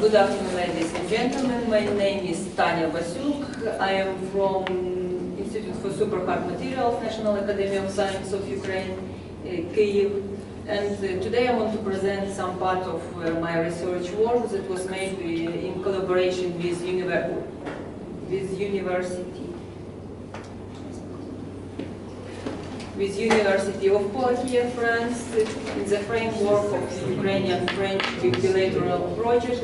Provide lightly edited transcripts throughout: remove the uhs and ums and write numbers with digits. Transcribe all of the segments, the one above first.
Good afternoon, ladies and gentlemen. My name is Tanya Basyuk. I am from Institute for Superhard Materials, National Academy of Science of Ukraine, Kyiv. And today I want to present some part of my research work that was made in collaboration with University of Poitiers, France, in the framework of the Ukrainian-French bilateral project.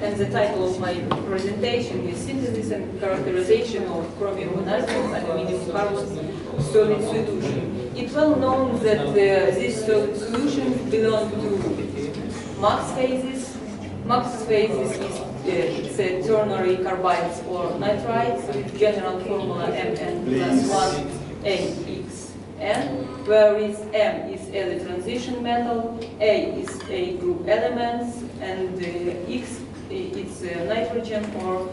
And the title of my presentation is Synthesis and Characterization of Chromium Vanadium Aluminium Carbon Solid Solution. It's well known that this solid solution belongs to Mach phases. Mach phases is it's ternary carbides or nitrides with general formula Mn+1AXN, where M is early transition metal, A is A group elements, and X is nitrogen or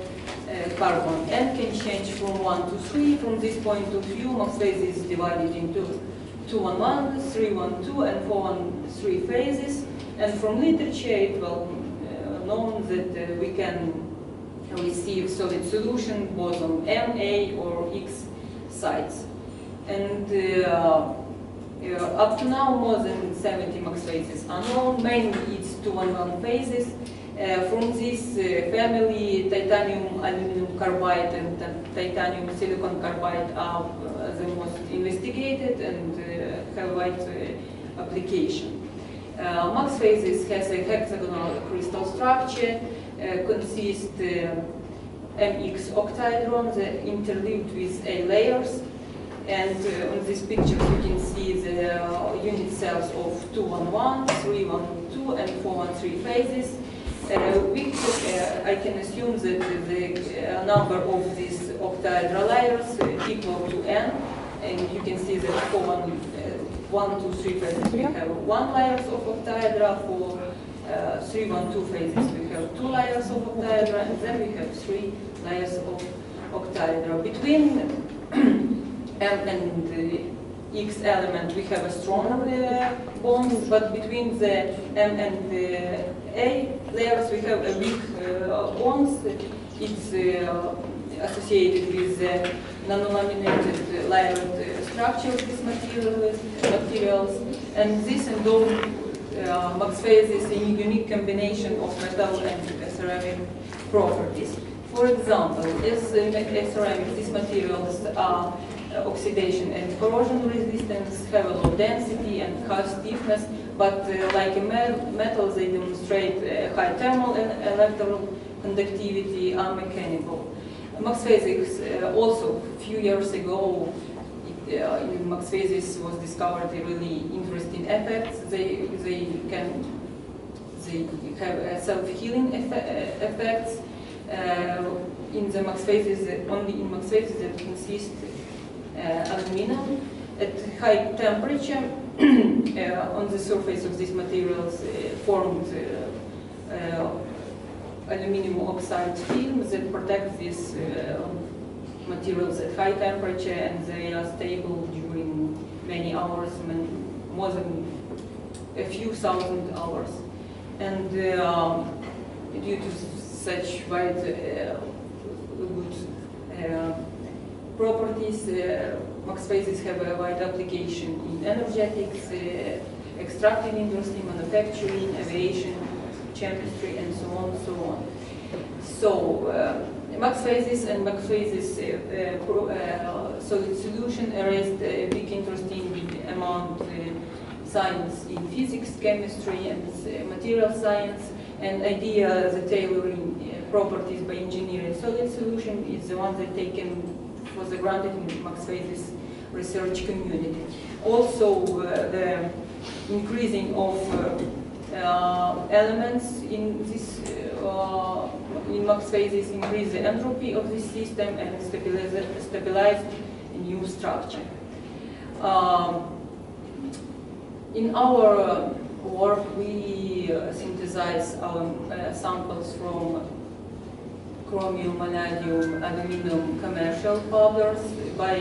carbon. N can change from 1 to 3. From this point of view, Mach phase is divided into 2-1-1, 3-1-2, and 4-1-3 phases. And from literature, it's well known that we can receive solid solution both on M, A, or X sides. And up to now, more than 70 Mach phases are known. Mainly, it's 2-1-1 phases. From this family, titanium aluminum carbide and titanium silicon carbide are the most investigated and have wide application. Mach phases has a hexagonal crystal structure, consists MX octahedron, interleaved with A layers. And on this picture you can see the unit cells of 2-1-1, 3-1-2, and 4-1-3 phases. I can assume that the number of these octahedral layers equal to n, and you can see that for 1-2-3 phases we have 1 layers of octahedra, for 3-1-2 phases we have 2 layers of octahedra, and then we have 3 layers of octahedra. Between M and the X element we have a strong bonds, but between the M and the A layers we have a weak bonds. It's associated with the non-laminated layered structure of these materials, and this and those Mach phases a unique combination of metal and ceramic properties. For example, as ceramic, these materials are oxidation and corrosion resistance, have a low density and high stiffness, but like a metal, they demonstrate high thermal and electrical conductivity, are mechanical. Mach phases also a few years ago in Mach phases was discovered a really interesting effects. They have self-healing effects in the Mach phases, only in Mach phases that consist aluminum at high temperature on the surface of these materials formed aluminum oxide film that protects these materials at high temperature, and they are stable during many hours, more than a few thousand hours. And due to such wide good properties, Mach phases have a wide application in energetics, extractive industry, manufacturing, aviation, chemistry, and so on, so on. So, Mach phases and Mach phases solid solution raised a big interest in among science in physics, chemistry, and material science. And idea the tailoring properties by engineering solid solution is the one that taken for the granted in Mach phases research community. Also, the increasing of elements in this in Mach phases increase the entropy of this system and stabilize a new structure. In our work, we synthesize our samples from chromium, vanadium, aluminum commercial powders by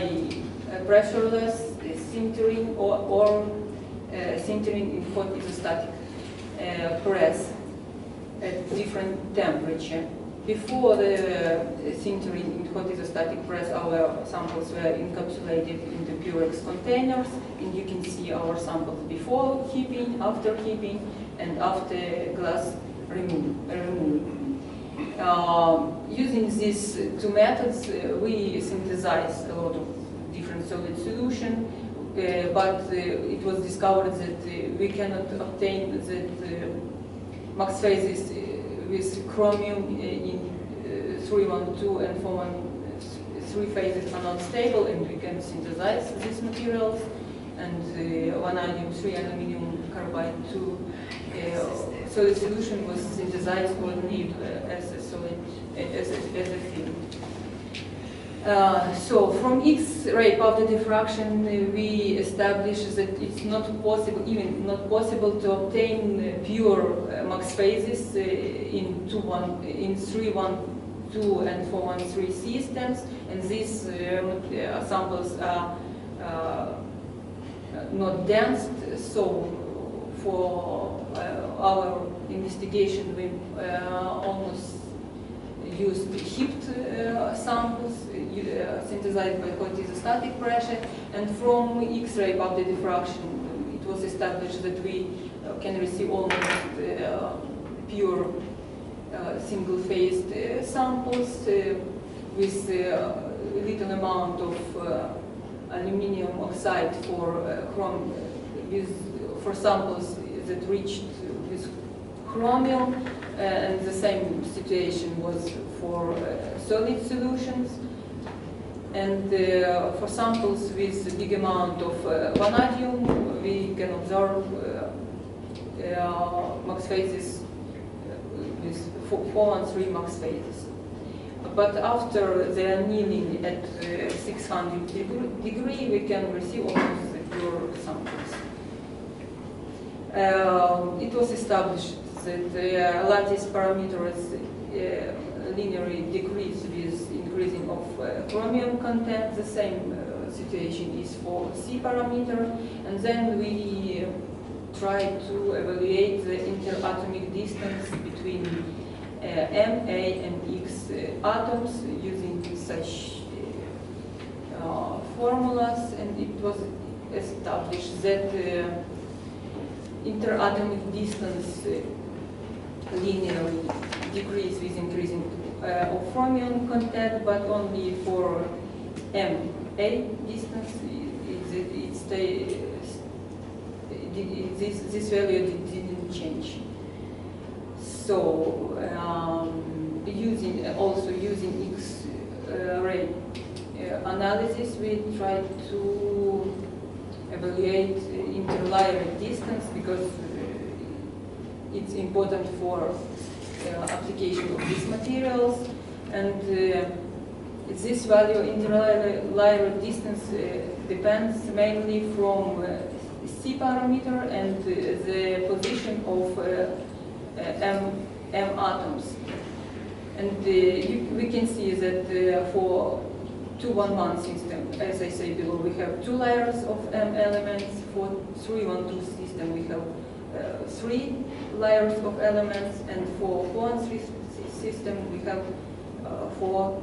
pressureless sintering or sintering in hot isostatic press. at different temperature. Before the sintering in hot isostatic press, our samples were encapsulated in the Purex containers, and you can see our samples before heaping, after heaping, and after glass removal. Using these two methods, we synthesize a lot of different solid solution, but it was discovered that we cannot obtain the max phases with chromium in 312 and 413 phases are not stable, and we can synthesize these materials. And vanadium 3 aluminum carbide 2 solid solution was synthesized only as a solid as a film. So from X-ray powder diffraction, we established that it's not possible, even not possible, to obtain pure max phases in 312 and 413 systems, and these samples are not dense. So for our investigation, we almost used heaped samples synthesized by hot isostatic pressure, and from X-ray powder diffraction it was established that we can receive almost pure single-phased samples with little amount of aluminum oxide for for samples that reached with chromium, and the same situation was for solid solutions. And for samples with a big amount of vanadium, we can observe max phases with 413 max phases. But after the annealing at 600 degree, we can receive almost pure samples. It was established that the lattice parameters linearly decrease with increasing of chromium content. The same situation is for C parameter, and then we try to evaluate the interatomic distance between M, A, and X atoms using such formulas, and it was established that interatomic distance linearly decrease with increasing of chromium content, but only for MA distance this value didn't change. So using X-ray analysis, we tried to evaluate interlayer distance because it's important for application of these materials, and this value interlayer distance depends mainly from C parameter and the position of M atoms. And we can see that for 211 system, as I say below, we have 2 layers of M elements. For 312 system, we have 3 layers of elements, and for 413 system, we have 4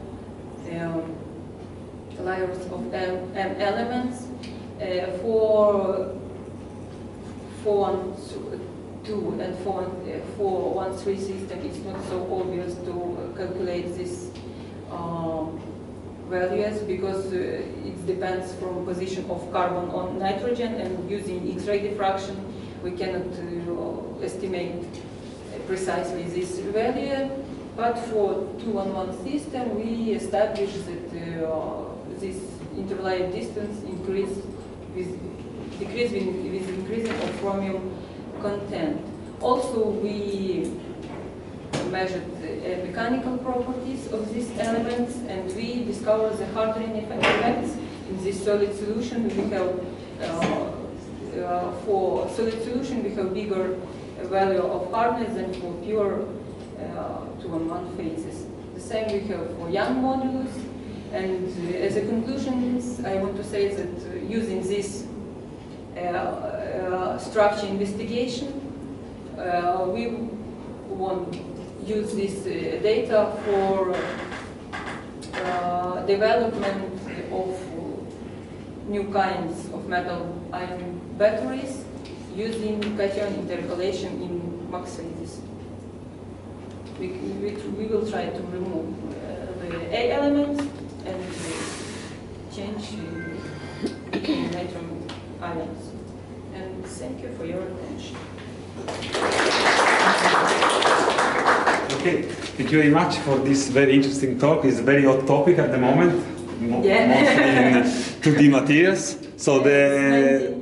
layers of M elements. For 412 and 413 system, it's not so obvious to calculate these values because it depends from position of carbon on nitrogen, and using X-ray diffraction we cannot estimate precisely this value. But for 211 system, we established that this interlayer distance decrease with increasing of chromium content. Also, we measured the mechanical properties of these elements, and we discovered the hardening effects in this solid solution. We have for solid solution, we have bigger value of hardness than for pure 2-on-1 phases. The same we have for Young modulus. And as a conclusion, I want to say that using this structure investigation, we want to use this data for development of new kinds of metal-ion batteries using cation intercalation in MAX phases. We will try to remove the A elements and change nitrogen ions. And thank you for your attention. Okay, thank you very much for this very interesting talk. It's a very hot topic at the moment, mostly in 2D materials. So the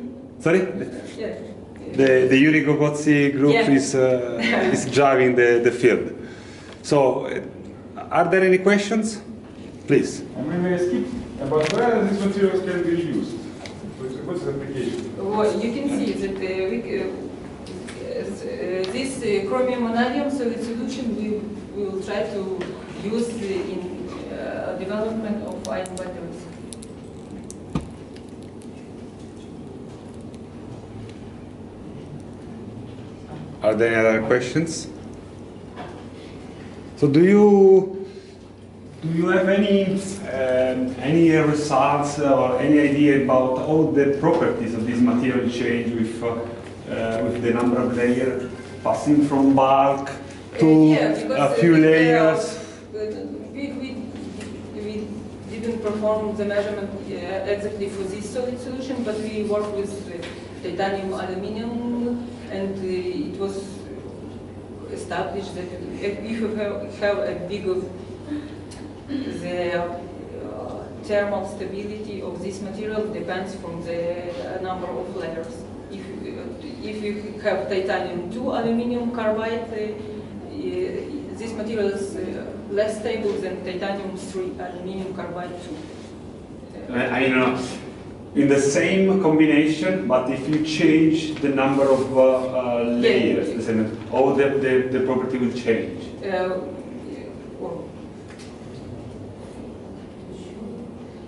Yuri Gogotsi group is driving the field. So, are there any questions? Please. May I skip about where these materials can be used? What's the application? Well, you can see that this chromium vanadium solid solution we will try to use in development of ion batteries. Are there any other questions? So do you have any results or any idea about how the properties of this material change with the number of layers passing from bulk to a few layers? We didn't perform the measurement exactly for this solid solution, but we work with titanium aluminum, and it was established that if you have a big the thermal stability of this material depends from the number of layers. If you have titanium 2 aluminum carbide, this material is less stable than titanium 3 aluminum carbide 2. I know. In the same combination, but if you change the number of layers, how the property will change?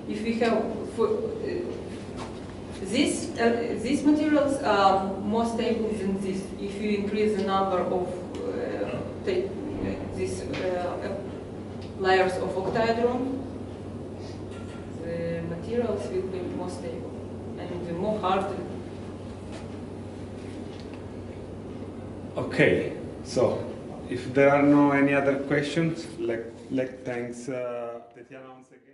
If we have these materials are more stable than this. If you increase the number of these layers of octahedron, the materials will be more stable and more hard. Okay, so if there are no any other questions, thanks Tatiana once again.